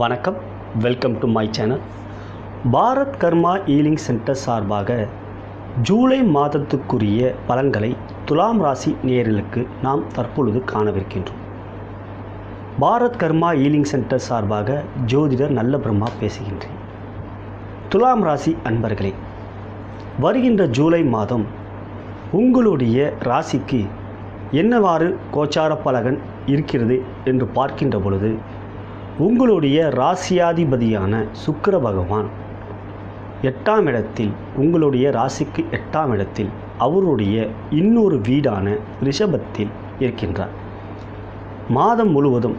வணக்கம், welcome to my channel. Bharat karma healing centre சார்பாக ஜூலை மாதத்துக்குரிய பலன்களை துலாம் ராசி நேயர்களுக்கு நாம் தற்பொழுது காணவிருக்கின்றோம். பாரத் கர்மா ஹீலிங் சென்டர் சார்பாக ஜோதிடர் நல்ல பிரம்மா பேசுகின்றேன். துலாம் ராசி அன்பர்களே, வருகின்ற ஜூலை மாதம் உங்களுடைய ராசிக்கு என்னவாறு கோச்சார பலகன் இருக்கிறது என்று பார்க்கின்ற பொழுது, உங்களுடைய ராசியாதிபதியான சுக்கிர பகவான் 8ஆம் இடத்தில், உங்களுடைய ராசிக்கு 8ஆம் இடத்தில் அவருடைய இன்னொரு வீடான ரிஷபத்தில் இருக்கின்றார். மாதம் முழுவதும்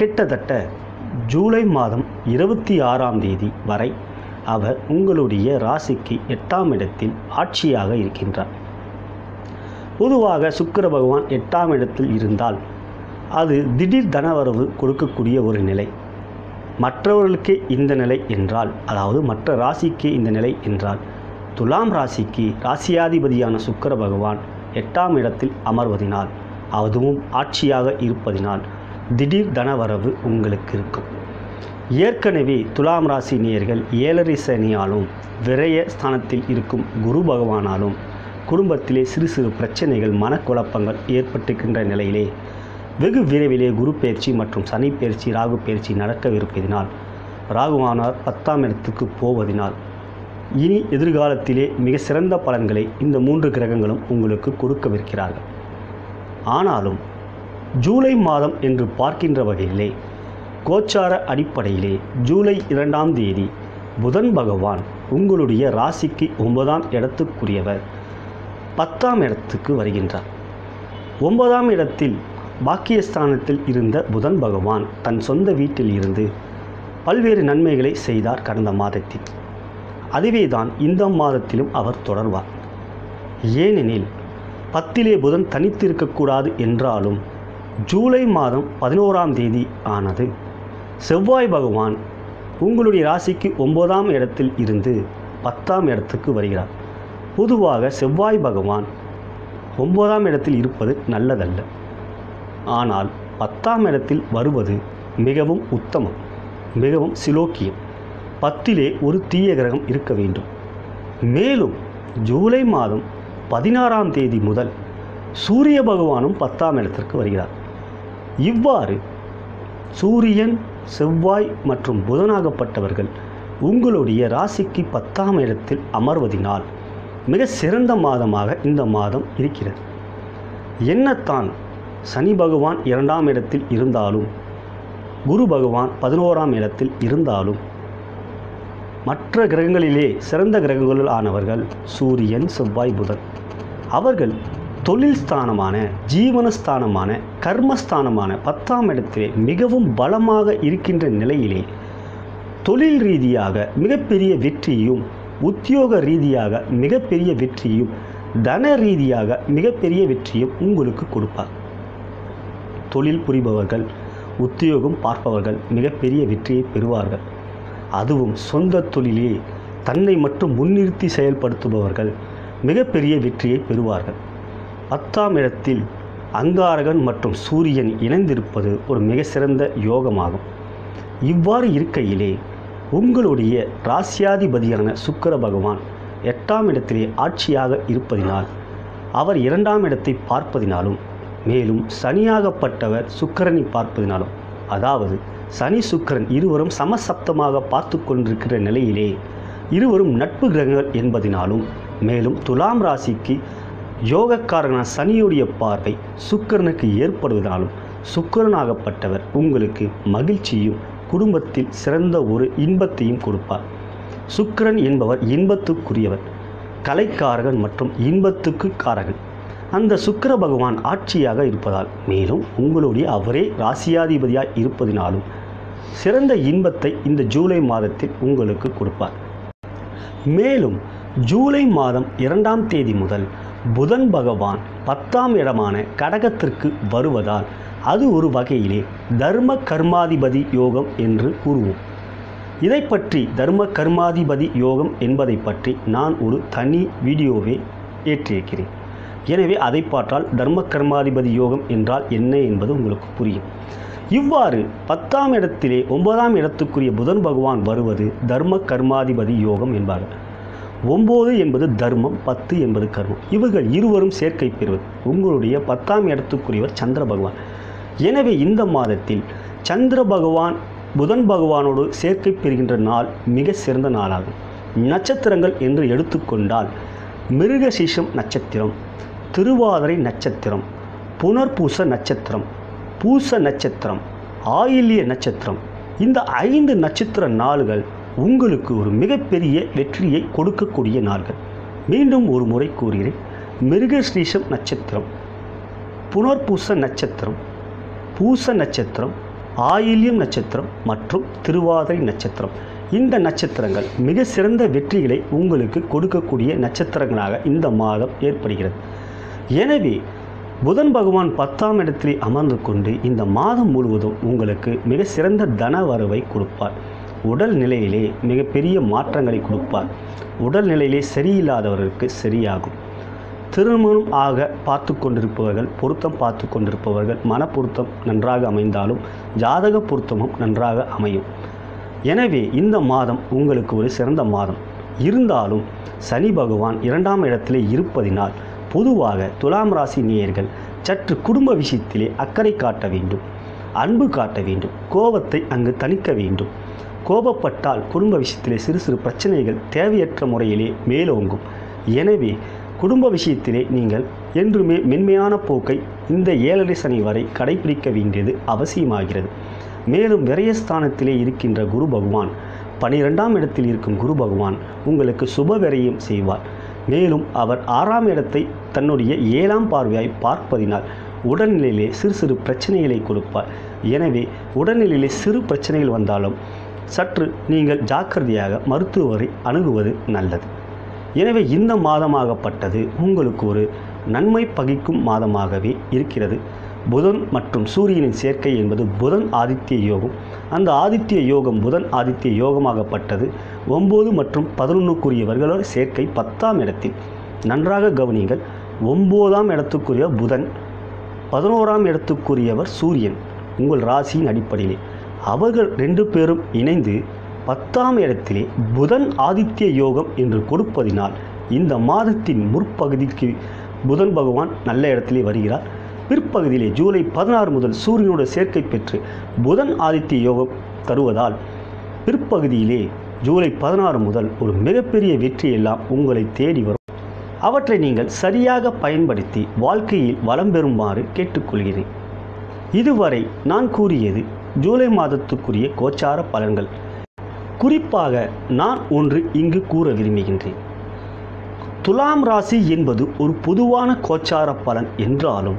கிட்டத்தட்ட ஜூலை மாதம் 26ஆம் தேதி வரை அவர் உங்களுடைய ராசிக்கு 8ஆம் இடத்தில் ஆட்சியாக இருக்கின்றார். பொதுவாக சுக்கிர பகவான் 8ஆம் இடத்தில் இருந்தால் அது திடீர் தனவரவு கொடுக்கக்கூடிய ஒரு நிலை. மற்றவர்களுக்கே இந்த நிலை என்றால், அதாவது மற்ற ராசிக்கே இந்த நிலை என்றால், துலாம் ராசிக்கு ராசியாதிபதியான சுக்கிர பகவான் 8ஆம் இடத்தில் அமர்வதினால், அதுவும் ஆட்சியாக இருப்பதினால் திடீர் தனவரவு உங்களுக்கு இருக்கும். ஏற்கனவே துலாம் ராசி நேயர்கள் 7.5 சனியாலும் விரய ஸ்தானத்தில் இருக்கும் குரு பகவானாலும் குடும்பத்திலே சிறு சிறு பிரச்சனைகள், மனக்குழப்பங்கள் ஏற்பட்டிருக்கின்ற நிலையிலே வெகு விரைவிலே குரு பயிற்சி மற்றும் சனி பயிற்சி, ராகு பயிற்சி நடக்கவிருப்பதினால், ராகுவானார் 10ஆம் இடத்துக்கு போவதினால் இனி எதிர்காலத்திலே மிக சிறந்த பலன்களை இந்த 3 கிரகங்களும் உங்களுக்கு கொடுக்கவிருக்கிறார்கள். ஆனாலும் ஜூலை மாதம் என்று பார்க்கின்ற வகையிலே கோச்சார அடிப்படையிலே ஜூலை 2ஆம் தேதி புதன் பகவான் உங்களுடைய ராசிக்கு 9ஆம் இடத்துக்குரியவர் 10ஆம் இடத்துக்கு வருகின்றார். 9ஆம் இடத்தில் பாக்கியஸ்தானத்தில் இருந்த புதன் பகவான் தன் சொந்த வீட்டில் இருந்து பல்வேறு நன்மைகளை செய்தார் கடந்த மாதத்தில். அதுவே தான் இந்த மாதத்திலும் அவர் தொடர்வார். ஏனெனில் 10லே புதன் தனித்து இருக்கக்கூடாது என்றாலும் ஜூலை மாதம் 11ஆம் தேதி ஆனது செவ்வாய் பகவான் உங்களுடைய ராசிக்கு 9ஆம் இடத்தில் இருந்து 10ஆம் இடத்துக்கு வருகிறார். பொதுவாக செவ்வாய் பகவான் 9ஆம் இடத்தில் இருப்பது நல்லதல்ல. ஆனால் 10ஆம் இடத்தில் வருவது மிகவும் உத்தமம், மிகவும் சிலோக்கியம். 10லே ஒரு தீய கிரகம் இருக்க வேண்டும். மேலும் ஜூலை மாதம் 16ஆம் தேதி முதல் சூரிய பகவானும் 10ஆம் இடத்திற்கு வருகிறார். இவ்வாறு சூரியன், செவ்வாய் மற்றும் புதனாகப்பட்டவர்கள் உங்களுடைய ராசிக்கு 10ஆம் இடத்தில் அமர்வதினால் மிக சிறந்த மாதமாக இந்த மாதம் இருக்கிறது. என்னத்தான் சனி பகவான் 2ஆம் இடத்தில் இருந்தாலும், குரு பகவான் 11ஆம் இடத்தில் இருந்தாலும், மற்ற கிரகங்களிலே சிறந்த கிரகங்களில் ஆனவர்கள் சூரியன், செவ்வாய், புதன் அவர்கள் தொழில் ஸ்தானமான, ஜீவனஸ்தானமான, கர்மஸ்தானமான 10ஆம் இடத்திலே மிகவும் பலமாக இருக்கின்ற நிலையிலே தொழில் ரீதியாக மிகப்பெரிய வெற்றியையும், உத்தியோக ரீதியாக மிகப்பெரிய வெற்றியும், தன ரீதியாக மிகப்பெரிய வெற்றியும் உங்களுக்கு கொடுப்பார். தொழில் புரிபவர்கள், உத்தியோகம் பார்ப்பவர்கள் மிகப்பெரிய வெற்றியை பெறுவார்கள். அதுவும் சொந்த தொழிலே தன்னை மட்டும் முன்னிறுத்தி செயல்படுத்துபவர்கள் மிகப்பெரிய வெற்றியை பெறுவார்கள். 10ஆம் இடத்தில் அங்காரகன் மற்றும் சூரியன் இணைந்திருப்பது ஒரு மிக சிறந்த யோகமாகும். இவ்வாறு இருக்கையிலே உங்களுடைய ராசியாதிபதியான சுக்கிர பகவான் 8ஆம் இடத்திலே ஆட்சியாக இருப்பதினால், அவர் 2ஆம் இடத்தை பார்ப்பதினாலும், மேலும் சனியாகப்பட்டவர் சுக்கிரனை பார்ப்பதினாலும், அதாவது சனி சுக்கிரன் இருவரும் சமசப்தமாக பார்த்து கொண்டிருக்கிற நிலையிலே இருவரும் நட்பு கிரகங்கள் என்பதினாலும், மேலும் துலாம் ராசிக்கு யோகக்காரனான சனியுடைய பார்வை சுக்கிரனுக்கு ஏற்படுவதாலும், சுக்கிரனாகப்பட்டவர் உங்களுக்கு மகிழ்ச்சியும் குடும்பத்தில் சிறந்த ஒரு இன்பத்தையும் கொடுப்பார். சுக்கிரன் என்பவர் இன்பத்துக்குரியவர், கலைக்காரகன் மற்றும் இன்பத்துக்கு காரகன். அந்த சுக்கிர பகவான் ஆட்சியாக இருப்பதால், மேலும் உங்களுடைய அவரே ராசியாதிபதியாக இருப்பதினாலும் சிறந்த இன்பத்தை இந்த ஜூலை மாதத்தில் உங்களுக்கு கொடுப்பார். மேலும் ஜூலை மாதம் 2ஆம் தேதி முதல் புதன் பகவான் 10ஆம் இடமான கடகத்திற்கு வருவதால் அது ஒரு வகையிலே தர்ம கர்மாதிபதி யோகம் என்று கூறுவோம். இதை பற்றி தர்ம கர்மாதிபதி யோகம் என்பதை பற்றி நான் ஒரு தனி வீடியோவை ஏற்றியிருக்கிறேன். எனவே அதை பார்த்தால் தர்ம கர்மாதிபதி யோகம் என்றால் என்ன என்பது உங்களுக்கு புரியும். இவ்வாறு 10ஆம் இடத்திலே 9ஆம் இடத்துக்குரிய புதன் பகவான் வருவது தர்ம கர்மாதிபதி யோகம் என்பார்கள். 9 என்பது தர்மம், 10 என்பது கர்மம். இவர்கள் இருவரும் சேர்க்கை பெறுவது. உங்களுடைய 10ஆம் இடத்துக்குரியவர் சந்திர பகவான். எனவே இந்த மாதத்தில் சந்திர பகவான் புதன் பகவானோடு சேர்க்கை பெறுகின்ற நாள் மிக சிறந்த நாளாகும். நட்சத்திரங்கள் என்று எடுத்துக்கொண்டால் மிருகசீஷம் நட்சத்திரம், திருவாதிரை நட்சத்திரம், புனர்பூச நட்சத்திரம், பூச நட்சத்திரம், ஆயில்ய நட்சத்திரம், இந்த 5 நட்சத்திர நாள்கள் உங்களுக்கு ஒரு மிகப்பெரிய வெற்றியை கொடுக்கக்கூடிய நாள்கள். மீண்டும் ஒரு முறை கூறுகிறேன். மிருகசீஷம் நட்சத்திரம், புனர்பூச நட்சத்திரம், பூச நட்சத்திரம், ஆயில்யம் நட்சத்திரம் மற்றும் திருவாதிரை நட்சத்திரம், இந்த நட்சத்திரங்கள் மிக சிறந்த வெற்றிகளை உங்களுக்கு கொடுக்கக்கூடிய நட்சத்திரங்களாக இந்த மாதம் ஏற்படுகிறது. எனவே புதன் பகவான் 10ஆம் இடத்திலே அமர்ந்து கொண்டு இந்த மாதம் முழுவதும் உங்களுக்கு மிக சிறந்த தன வரவை கொடுப்பார். உடல் நிலையிலே மிகப்பெரிய மாற்றங்களை கொடுப்பார். உடல் நிலையிலே சரியில்லாதவர்களுக்கு சரியாகும். திருமணம் ஆக பார்த்து கொண்டிருப்பவர்கள், பொருத்தம் பார்த்து கொண்டிருப்பவர்கள், மன பொருத்தம் நன்றாக அமைந்தாலும் ஜாதக பொருத்தமும் நன்றாக அமையும். எனவே இந்த மாதம் உங்களுக்கு ஒரு சிறந்த மாதம். இருந்தாலும் சனி பகவான் 2ஆம் இடத்திலே இருப்பதினால் பொதுவாக துலாம் ராசி நேயர்கள் சற்று குடும்ப விஷயத்திலே அக்கறை காட்ட வேண்டும், அன்பு காட்ட வேண்டும், கோபத்தை அங்கு தணிக்க வேண்டும். கோபப்பட்டால் குடும்ப விஷயத்திலே சிறு சிறு பிரச்சனைகள் தேவையற்ற முறையிலே மேலோங்கும். எனவே குடும்ப விஷயத்திலே நீங்கள் என்றுமே மென்மையான போக்கை இந்த 7.5 சனி வரை கடைபிடிக்க வேண்டியது அவசியமாகிறது. மேலும் விரயஸ்தானத்திலே இருக்கின்ற குரு பகவான், 12ஆம் இடத்தில் இருக்கும் குரு பகவான் உங்களுக்கு சுப விரயம் செய்வார். மேலும் அவர் 6ஆம் இடத்தை தன்னுடைய 7ஆம் பார்வையாய் பார்ப்பதினால் உடல்நிலையிலே சிறு சிறு பிரச்சனைகளை கொடுப்பார். எனவே உடல்நிலையிலே சிறு பிரச்சனைகள் வந்தாலும் சற்று நீங்கள் ஜாக்கிரதையாக மருத்துவரை அணுகுவது நல்லது. எனவே இந்த மாதமாகப்பட்டது உங்களுக்கு ஒரு நன்மை பகிக்கும் மாதமாகவே இருக்கிறது. புதன் மற்றும் சூரியனின் சேர்க்கை என்பது புதன் ஆதித்ய யோகம். அந்த ஆதித்ய யோகம் புதன் ஆதித்ய யோகமாகப்பட்டது 9 மற்றும் 11க்குரியவர்களோட சேர்க்கை 10ஆம் இடத்தில். நன்றாக கவனிங்கள். 9ஆம் இடத்துக்குரிய புதன், 11ஆம் இடத்துக்குரியவர் சூரியன் உங்கள் ராசியின் அடிப்படையிலே. அவர்கள் 2 பேரும் இணைந்து 10ஆம் இடத்திலே புதன் ஆதித்ய யோகம் என்று கொடுப்பதினால் இந்த மாதத்தின் முற்பகுதிக்கு புதன் பகவான் நல்ல இடத்திலே வருகிறார். பிற்பகுதியிலே ஜூலை 16 முதல் சூரியனோட சேர்க்கை பெற்று புதன் ஆதித்ய யோகம் தருவதால் பிற்பகுதியிலே ஜூலை 16 முதல் ஒரு மிகப்பெரிய வெற்றியெல்லாம் உங்களை தேடி வரும். அவற்றை நீங்கள் சரியாக பயன்படுத்தி வாழ்க்கையில் வளம் பெறுமாறு கேட்டுக்கொள்கிறேன். இதுவரை நான் கூறியது ஜூலை மாதத்துக்குரிய கோச்சார பலன்கள். குறிப்பாக நான் ஒன்று இங்கு கூற விரும்புகின்றேன். துலாம் ராசி என்பது ஒரு பொதுவான கோச்சார பலன் என்றாலும்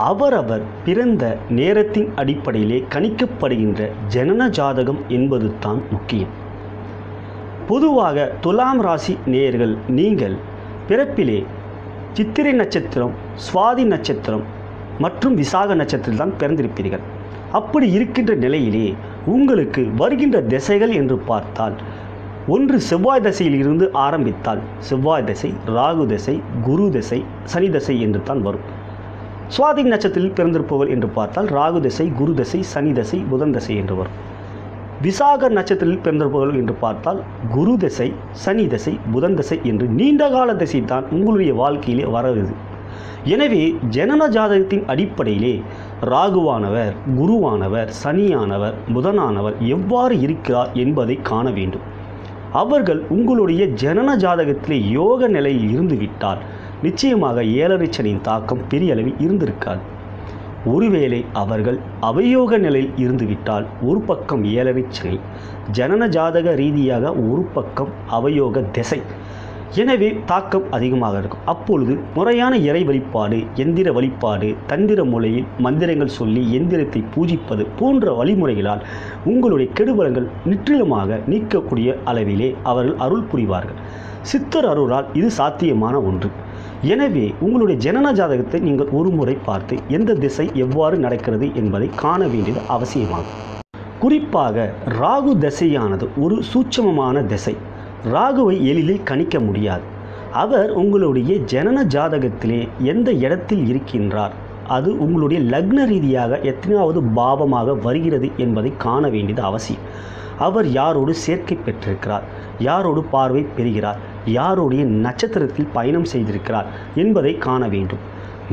அவரவர் பிறந்த நேரத்தின் அடிப்படையிலே கணிக்கப்படுகின்ற ஜனன ஜாதகம் என்பது தான் முக்கியம். பொதுவாக துலாம் ராசி நேயர்கள் நீங்கள் பிறப்பிலே சித்திரை நட்சத்திரம், சுவாதி நட்சத்திரம் மற்றும் விசாக நட்சத்திரத்தில் தான் பிறந்திருப்பீர்கள். அப்படி இருக்கின்ற நிலையிலே உங்களுக்கு வருகின்ற திசைகள் என்று பார்த்தால், ஒன்று செவ்வாய் திசையில் இருந்து ஆரம்பித்தால் செவ்வாய் திசை, ராகு திசை, குரு திசை, சனி திசை என்று தான் வரும். சுவாதி நட்சத்திரத்தில் பிறந்திருப்பவர்கள் என்று பார்த்தால் ராகு திசை, குரு திசை, சனி திசை, புதன் திசை என்று வரும். விசாக நட்சத்திரத்தில் பிறந்திருப்பவர்கள் என்று பார்த்தால் குரு திசை, சனி திசை, புதன் திசை என்று நீண்டகால திசை தான் உங்களுடைய வாழ்க்கையிலே வருது. எனவே ஜனன ஜாதகத்தின் அடிப்படையிலே ராகுவானவர், குருவானவர், சனியானவர், புதனானவர் எவ்வாறு இருக்கிறார் என்பதை காண வேண்டும். அவர்கள் உங்களுடைய ஜனன ஜாதகத்திலே யோக நிலையில் இருந்துவிட்டால் நிச்சயமாக 7.5 சனியின் தாக்கம் பெரிய அளவில் இருந்திருக்காது. ஒருவேளை அவர்கள் அவயோக நிலையில் இருந்துவிட்டால் ஒரு பக்கம் 7.5 சனி, ஜனன ஜாதக ரீதியாக ஒரு பக்கம் அவயோக திசை, எனவே தாக்கம் அதிகமாக இருக்கும். அப்பொழுது முறையான இறை வழிபாடு, எந்திர வழிபாடு, தந்திர முறையில் மந்திரங்கள் சொல்லி எந்திரத்தை பூஜிப்பது போன்ற வழிமுறைகளால் உங்களுடைய கெடுபலங்கள் முற்றிலுமாக நீக்கக்கூடிய அளவிலே அவர்கள் அருள் புரிவார்கள். சித்தர் அருளால் இது சாத்தியமான ஒன்று. எனவே உங்களுடைய ஜனன ஜாதகத்தை நீங்கள் ஒரு முறை பார்த்து எந்த திசை எவ்வாறு நடக்கிறது என்பதை காண வேண்டியது அவசியமாகும். குறிப்பாக ராகு திசையானது ஒரு சூட்சமமான திசை. ராகுவை எளிதில் கணிக்க முடியாது. அவர் உங்களுடைய ஜனன ஜாதகத்திலே எந்த இடத்தில் இருக்கின்றார், அது உங்களுடைய லக்ன ரீதியாக எத்தனாவது பாவமாக வருகிறது என்பதை காண வேண்டியது அவசியம். அவர் யாரோடு சேர்க்கை பெற்றிருக்கிறார், யாரோடு பார்வை பெறுகிறார், யாருடைய நட்சத்திரத்தில் பயணம் செய்திருக்கிறார் என்பதை காண வேண்டும்.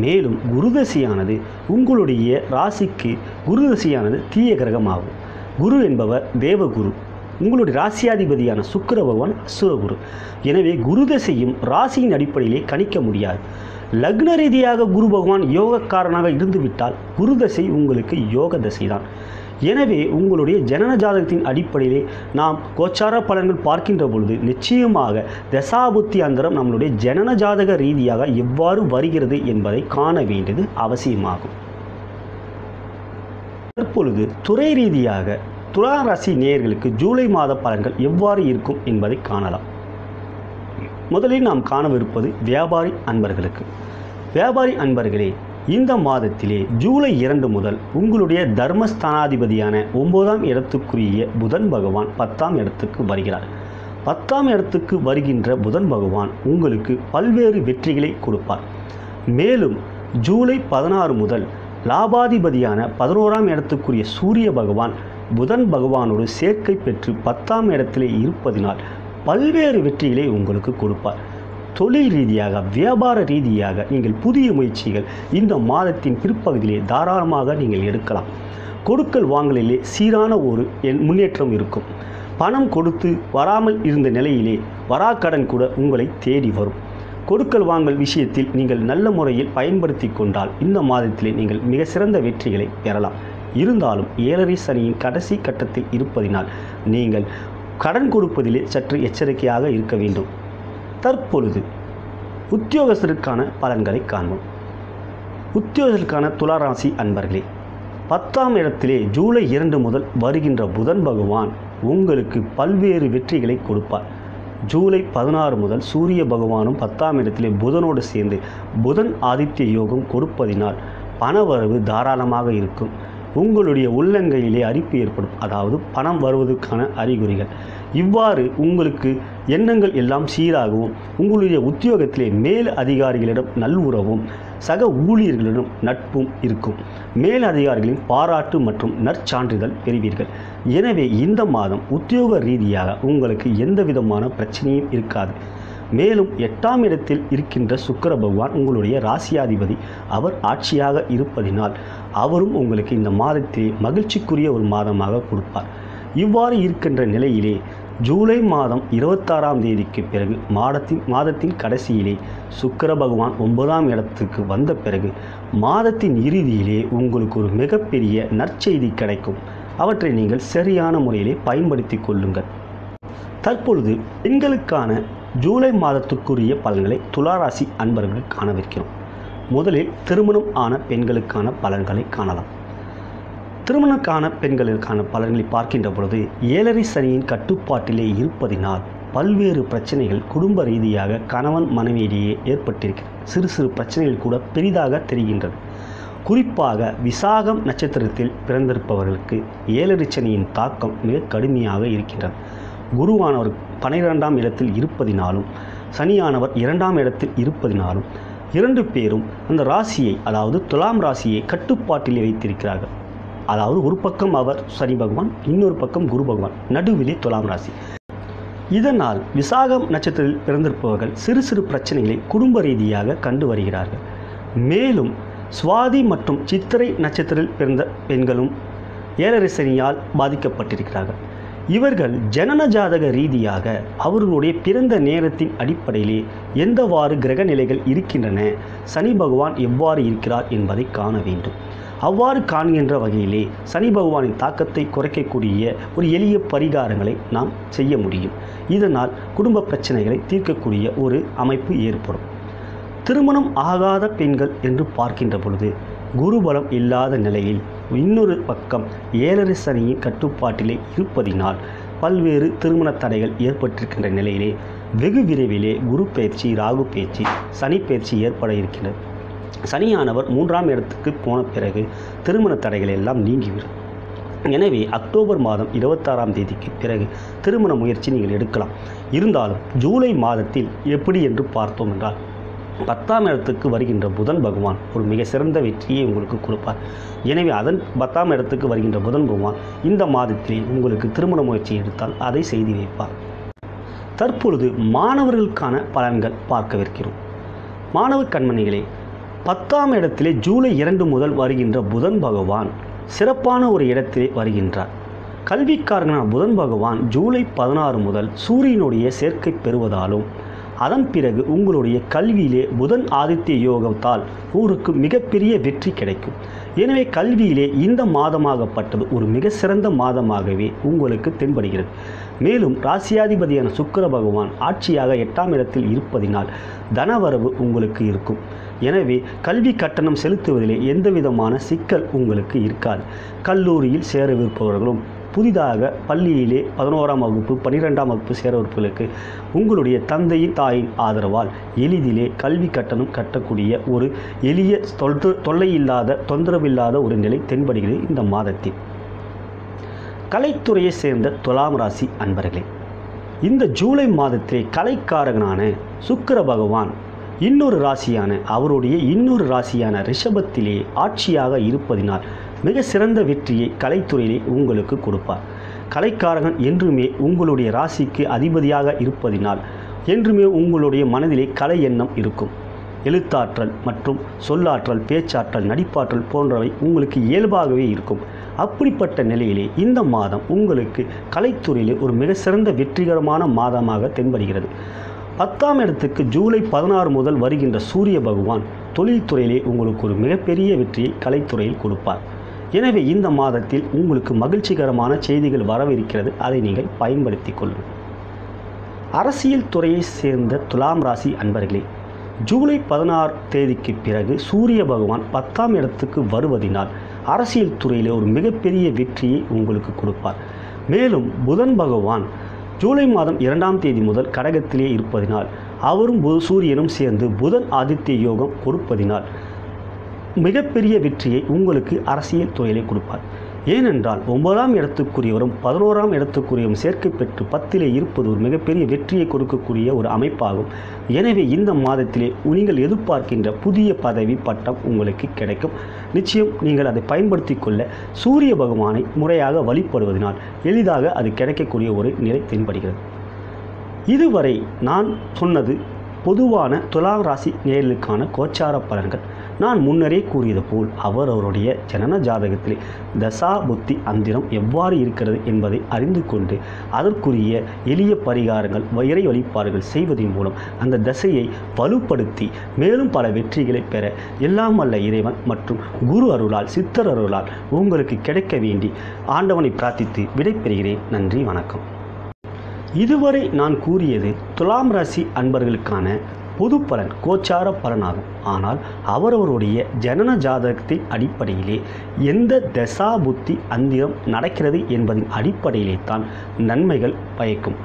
மேலும் குருதசையானது உங்களுடைய ராசிக்கு குருதசையானது தீய கிரகமாகும். குரு என்பவர் தேவகுரு, உங்களுடைய ராசியாதிபதியான சுக்கிர பகவான் அசுரகுரு. எனவே குருதசையும் ராசியின் அடிப்படையிலே கணிக்க முடியாது. லக்ன ரீதியாக குரு பகவான் யோகக்காரனாக இருந்துவிட்டால் குருதசை உங்களுக்கு யோக தசை தான். எனவே உங்களுடைய ஜனன ஜாதகத்தின் அடிப்படையிலே நாம் கோச்சார பலன்கள் பார்க்கின்ற பொழுது நிச்சயமாக தசாபுத்தி அந்தரம் நம்மளுடைய ஜனன ஜாதக ரீதியாக எவ்வாறு வருகிறது என்பதை காண வேண்டியது அவசியமாகும். தற்பொழுது துறை ரீதியாக துலா ராசி நேயர்களுக்கு ஜூலை மாத பலன்கள் எவ்வாறு இருக்கும் என்பதை காணலாம். முதலில் நாம் காணவிருப்பது வியாபாரி அன்பர்களுக்கு. வியாபாரி அன்பர்களே, இந்த மாதத்திலே ஜூலை 2 முதல் உங்களுடைய தர்மஸ்தானாதிபதியான 9ஆம் இடத்துக்குரிய புதன் பகவான் 10ஆம் இடத்துக்கு வருகிறார். 10ஆம் இடத்துக்கு வருகின்ற புதன் பகவான் உங்களுக்கு பல்வேறு வெற்றிகளை கொடுப்பார். மேலும் ஜூலை 16 முதல் லாபாதிபதியான 11ஆம் இடத்துக்குரிய சூரிய பகவான் புதன் பகவானோடு சேர்க்கை பெற்று 10ஆம் இடத்திலே இருப்பதினால் பல்வேறு வெற்றிகளை உங்களுக்கு கொடுப்பார். தொழில் ரீதியாக வியாபார ரீதியாக நீங்கள் புதிய முயற்சிகள் இந்த மாதத்தின் பிற்பகுதியிலே தாராளமாக நீங்கள் எடுக்கலாம். கொடுக்கல் வாங்கலிலே சீரான ஒரு முன்னேற்றம் இருக்கும். பணம் கொடுத்து வராமல் இருந்த நிலையிலே வராக்கடன் கூட உங்களை தேடி வரும். கொடுக்கல் வாங்கல் விஷயத்தில் நீங்கள் நல்ல முறையில் பயன்படுத்தி கொண்டால் இந்த மாதத்திலே நீங்கள் மிக சிறந்த வெற்றிகளை பெறலாம். இருந்தாலும் 7.5 சனியின் கடைசி கட்டத்தில் இருப்பதினால் நீங்கள் கடன் கொடுப்பதிலே சற்று எச்சரிக்கையாக இருக்க வேண்டும். தற்பொழுது உத்தியோகஸ்தருக்கான பலன்களை காண்போம். உத்தியோகத்திற்கான துளாராசி அன்பர்களே, 10ஆம் இடத்திலே ஜூலை 2 முதல் வருகின்ற புதன் பகவான் உங்களுக்கு பல்வேறு வெற்றிகளை கொடுப்பார். ஜூலை 16 முதல் சூரிய பகவானும் 10ஆம் இடத்திலே புதனோடு சேர்ந்து புதன் ஆதித்ய யோகம் கொடுப்பதினால் பணவரவு தாராளமாக இருக்கும். உங்களுடைய உள்ளங்கையிலே அரிப்பு ஏற்படும், அதாவது பணம் வருவதற்கான அறிகுறிகள். இவ்வாறு உங்களுக்கு எண்ணங்கள் எல்லாம் சீராகவும் உங்களுடைய உத்தியோகத்திலே மேல் அதிகாரிகளிடம் நல்லுறவும் சக ஊழியர்களிடம் நட்பும் இருக்கும். மேல் அதிகாரிகளின் பாராட்டு மற்றும் நற்சான்றிதழ் பெறுவீர்கள். எனவே இந்த மாதம் உத்தியோக ரீதியாக உங்களுக்கு எந்த விதமான பிரச்சனையும் இருக்காது. மேலும் 8ஆம் இடத்தில் இருக்கின்ற சுக்கிர பகவான் உங்களுடைய ராசியாதிபதி, அவர் ஆட்சியாக இருப்பதினால் அவரும் உங்களுக்கு இந்த மாதத்தில் மகிழ்ச்சிக்குரிய ஒரு மாதமாக கொடுப்பார். இவ்வாறு இருக்கின்ற நிலையிலே ஜூலை மாதம் 26ஆம் தேதிக்கு பிறகு மாதத்தின் கடைசியிலே சுக்கிர பகவான் 9ஆம் இடத்துக்கு வந்த பிறகு மாதத்தின் இறுதியிலே உங்களுக்கு ஒரு மிகப்பெரிய நற்செய்தி கிடைக்கும். அவற்றை நீங்கள் சரியான முறையிலே பயன்படுத்தி கொள்ளுங்கள். தற்பொழுது பெண்களுக்கான ஜூலை மாதத்துக்குரிய பலன்களை துளாராசி அன்பர்கள் காணவிருக்கிறோம். முதலில் திருமணம் ஆன பெண்களுக்கான பலன்களை காணலாம். திருமணக்கான பெண்களுக்கான பலன்களை பார்க்கின்ற பொழுது 7.5 சனியின் கட்டுப்பாட்டிலே இருப்பதினால் பல்வேறு பிரச்சனைகள் குடும்ப ரீதியாக கணவன் மனைவியிடையே ஏற்பட்டிருக்கிறது. சிறு சிறு பிரச்சனைகள் கூட பெரிதாக தெரிகின்றது. குறிப்பாக விசாகம் நட்சத்திரத்தில் பிறந்திருப்பவர்களுக்கு 7.5 சனியின் தாக்கம் மிக கடுமையாக இருக்கின்றது. குருவானவர் 12ஆம் இடத்தில் இருப்பதினாலும் சனியானவர் 2ஆம் இடத்தில் இருப்பதினாலும் 2 பேரும் அந்த ராசியை, அதாவது துலாம் ராசியை கட்டுப்பாட்டிலே வைத்திருக்கிறார்கள். அதாவது ஒரு பக்கம் அவர் சனி பகவான், இன்னொரு பக்கம் குரு பகவான், நடுவிலே துலாம் ராசி. இதனால் விசாகம் நட்சத்திரத்தில் பிறந்திருப்பவர்கள் சிறு சிறு பிரச்சனைகளை குடும்ப ரீதியாக கண்டு வருகிறார்கள். மேலும் சுவாதி மற்றும் சித்திரை நட்சத்திரத்தில் பிறந்த பெண்களும் 7.5 சனியால் பாதிக்கப்பட்டிருக்கிறார்கள். இவர்கள் ஜனன ஜாதக ரீதியாக அவர்களுடைய பிறந்த நேரத்தின் அடிப்படையிலே எந்தவாறு கிரக நிலைகள் இருக்கின்றன, சனி பகவான் எவ்வாறு இருக்கிறார் என்பதை காண வேண்டும். அவ்வாறு காண்கின்ற வகையிலே சனி பகவானின் தாக்கத்தை குறைக்கக்கூடிய ஒரு எளிய பரிகாரங்களை நாம் செய்ய முடியும். இதனால் குடும்ப பிரச்சனைகளை தீர்க்கக்கூடிய ஒரு அமைப்பு ஏற்படும். திருமணம் ஆகாத பெண்கள் என்று பார்க்கின்ற பொழுது குருபலம் இல்லாத நிலையில் இன்னொரு பக்கம் 7.5 சனியின் கட்டுப்பாட்டிலே இருப்பதினால் பல்வேறு திருமண தடைகள் ஏற்பட்டிருக்கின்ற நிலையிலே வெகு விரைவிலே குரு பயிற்சி, ராகு பயிற்சி, சனி பயிற்சி ஏற்பட இருக்கின்றது. சனியானவர் 3ஆம் இடத்துக்கு போன பிறகு திருமண தடைகள் எல்லாம் நீங்கிவிடும். எனவே அக்டோபர் மாதம் 26ஆம் தேதிக்கு பிறகு திருமண முயற்சி நீங்கள் எடுக்கலாம். இருந்தாலும் ஜூலை மாதத்தில் எப்படி என்று பார்த்தோம் என்றால் 10ஆம் இடத்துக்கு வருகின்ற புதன் பகவான் ஒரு மிக சிறந்த வெற்றியை உங்களுக்கு கொடுப்பார். எனவே அதன் 10ஆம் இடத்துக்கு வருகின்ற புதன் பகவான் இந்த மாதத்திலே உங்களுக்கு திருமண முயற்சி எடுத்தால் அதை செய்து வைப்பார். தற்பொழுது மாணவர்களுக்கான பலன்கள் பார்க்கவிருக்கிறோம். மாணவ கண்மணிகளே, 10ஆம் இடத்திலே ஜூலை 2 முதல் வருகின்ற புதன் பகவான் சிறப்பான ஒரு இடத்திலே வருகின்றார். கல்விக்காரனான புதன் பகவான் ஜூலை 16 முதல் சூரியனுடைய சேர்க்கை பெறுவதாலும் அதன் பிறகு உங்களுடைய கல்வியிலே புதன் ஆதித்ய யோகத்தால் உங்களுக்கு மிகப்பெரிய வெற்றி கிடைக்கும். எனவே கல்வியிலே இந்த மாதமாகப்பட்டது ஒரு மிக சிறந்த மாதமாகவே உங்களுக்கு தென்படுகிறது. மேலும் ராசியாதிபதியான சுக்கிர பகவான் ஆட்சியாக 8ஆம் இடத்தில் இருப்பதினால் தனவரவு உங்களுக்கு இருக்கும். எனவே கல்வி கட்டணம் செலுத்துவதிலே எந்தவிதமான சிக்கல் உங்களுக்கு இருக்காது. கல்லூரியில் சேரவிருப்பவர்களும் புதிதாக பள்ளியிலே 11ஆம் வகுப்பு 12ஆம் வகுப்பு சேரவிருப்பவர்களுக்கு உங்களுடைய தந்தையின் தாயின் ஆதரவால் எளிதிலே கல்வி கட்டணம் கட்டக்கூடிய ஒரு எளிய தொல்லையில்லாத தொந்தரவில்லாத ஒரு நிலை தென்படுகிறது இந்த மாதத்தில். கலைத்துறையை சேர்ந்த துலாம் ராசி அன்பர்களே, இந்த ஜூலை மாதத்திலே கலைக்காரகனான சுக்கிர பகவான் அவருடைய இன்னொரு ராசியான ரிஷபத்திலே ஆட்சியாக இருப்பதினால் மிக சிறந்த வெற்றியை கலைத்துறையிலே உங்களுக்கு கொடுப்பார். கலைக்காரகன் என்றுமே உங்களுடைய ராசிக்கு அதிபதியாக இருப்பதினால் என்றுமே உங்களுடைய மனதிலே கலை எண்ணம் இருக்கும். எழுத்தாற்றல் மற்றும் சொல்லாற்றல், பேச்சாற்றல், நடிப்பாற்றல் போன்றவை உங்களுக்கு இயல்பாகவே இருக்கும். அப்படிப்பட்ட நிலையிலே இந்த மாதம் உங்களுக்கு கலைத்துறையிலே ஒரு மிக சிறந்த வெற்றிகரமான மாதமாக தென்படுகிறது. 10ஆம் இடத்துக்கு ஜூலை 16 முதல் வருகின்ற சூரிய பகவான் தொழில்துறையிலே உங்களுக்கு ஒரு மிகப்பெரிய வெற்றியை கலைத்துறையில் கொடுப்பார். எனவே இந்த மாதத்தில் உங்களுக்கு மகிழ்ச்சிகரமான செய்திகள் வரவிருக்கிறது. அதை நீங்கள் பயன்படுத்தி கொள்ளுங்கள். அரசியல் துறையை சேர்ந்த துலாம் ராசி அன்பர்களே, ஜூலை 16 தேதிக்கு பிறகு சூரிய பகவான் 10ஆம் இடத்துக்கு வருவதினால் அரசியல் துறையில் ஒரு மிகப்பெரிய வெற்றியை உங்களுக்கு கொடுப்பார். மேலும் புதன் பகவான் ஜூலை மாதம் 2ஆம் தேதி முதல் கடகத்திலே இருப்பதினால் அவரும் சூரியனும் சேர்ந்து புதன் ஆதித்ய யோகம் கொடுப்பதினால் மிகப்பெரிய வெற்றியை உங்களுக்கு அரசியல் துறையிலே கொடுப்பார். ஏனென்றால் 9ஆம் இடத்துக்குரியவரும் 11ஆம் இடத்துக்குரியவரும் சேர்க்கை பெற்று 10இலே இருப்பது ஒரு மிகப்பெரிய வெற்றியை கொடுக்கக்கூடிய ஒரு அமைப்பாகும். எனவே இந்த மாதத்திலே நீங்கள் எதிர்பார்க்கின்ற புதிய பதவி பட்டம் உங்களுக்கு கிடைக்கும். நிச்சயம் நீங்கள் அதை பயன்படுத்தி கொள்ள சூரிய பகவானை முறையாக வழிபடுவதனால் எளிதாக அது கிடைக்கக்கூடிய ஒரு நிலை தென்படுகிறது. இதுவரை நான் சொன்னது பொதுவான துலாம் ராசி நேயர்களுக்கான கோச்சார பலன்கள். நான் முன்னரே கூறியது போல் அவருடைய ஜனன ஜாதகத்திலே தசா புத்தி அந்திரம் எவ்வாறு இருக்கிறது என்பதை அறிந்து கொண்டு அதற்குரிய எளிய பரிகாரங்கள் இறை வழிபாடுகள் செய்வதன் மூலம் அந்த தசையை வலுப்படுத்தி மேலும் பல வெற்றிகளை பெற எல்லாம் வல்ல இறைவன் மற்றும் குரு அருளால் சித்தர் அருளால் உங்களுக்கு கிடைக்க வேண்டி ஆண்டவனை பிரார்த்தித்து விடைபெறுகிறேன். நன்றி, வணக்கம். இதுவரை நான் கூறியது துலாம் ராசி அன்பர்களுக்கான பொது பலன், கோச்சார பலனாகும். ஆனால் அவரவருடைய ஜனன ஜாதகத்தின் அடிப்படையிலே எந்த தசா புத்தி அந்திரம் நடக்கிறது என்பதின் அடிப்படையிலே தான் நன்மைகள் பயக்கும்.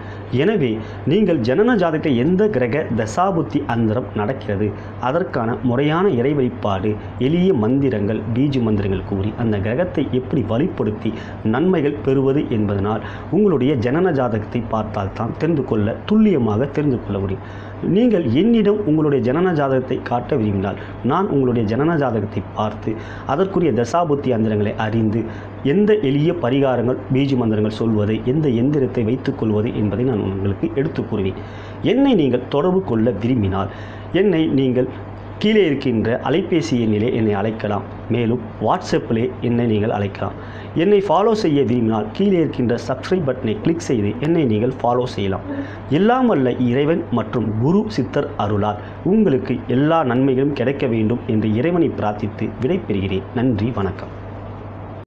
எனவே நீங்கள் ஜனன ஜாதகத்தை எந்த கிரக தசாபுத்தி அந்தரம் நடக்கிறது, அதற்கான முறையான இறை வழிபாடு, எளிய மந்திரங்கள், பீஜ மந்திரங்கள் கூறி அந்த கிரகத்தை எப்படி வழிப்படுத்தி நன்மைகள் பெறுவது என்பதனால் உங்களுடைய ஜனன ஜாதகத்தை பார்த்தால் தான் துல்லியமாக தெரிந்து கொள்ள முடியும். நீங்கள் என்னிடம் உங்களுடைய ஜனன ஜாதகத்தை காட்ட விரும்பினால் நான் உங்களுடைய ஜனன ஜாதகத்தை பார்த்து அதற்குரிய தசாபுத்தி அந்தரங்களை அறிந்து எந்த எளிய பரிகாரங்கள், பீஜ மந்திரங்கள் சொல்வதை, எந்த எந்திரத்தை வைத்துக் கொள்வது என்பதை நான் உங்களுக்கு எடுத்து கூறுவேன். என்னை நீங்கள் தொடர்பு கொள்ள விரும்பினால் என்னை நீங்கள் கீழே இருக்கின்ற அலைபேசி எண்ணிலே என்னை அழைக்கலாம். மேலும் வாட்ஸ்அப்பிலே என்னை நீங்கள் அழைக்கலாம். என்னை ஃபாலோ செய்ய விரும்பினால் கீழே இருக்கின்ற சப்ஸ்கிரைப் பட்டனை கிளிக் செய்து என்னை நீங்கள் ஃபாலோ செய்யலாம். எல்லாம் வல்ல இறைவன் மற்றும் குரு சித்தர் அருளால் உங்களுக்கு எல்லா நன்மைகளும் கிடைக்க வேண்டும் என்று இறைவனை பிரார்த்தித்து விடைபெறுகிறேன். நன்றி, வணக்கம்.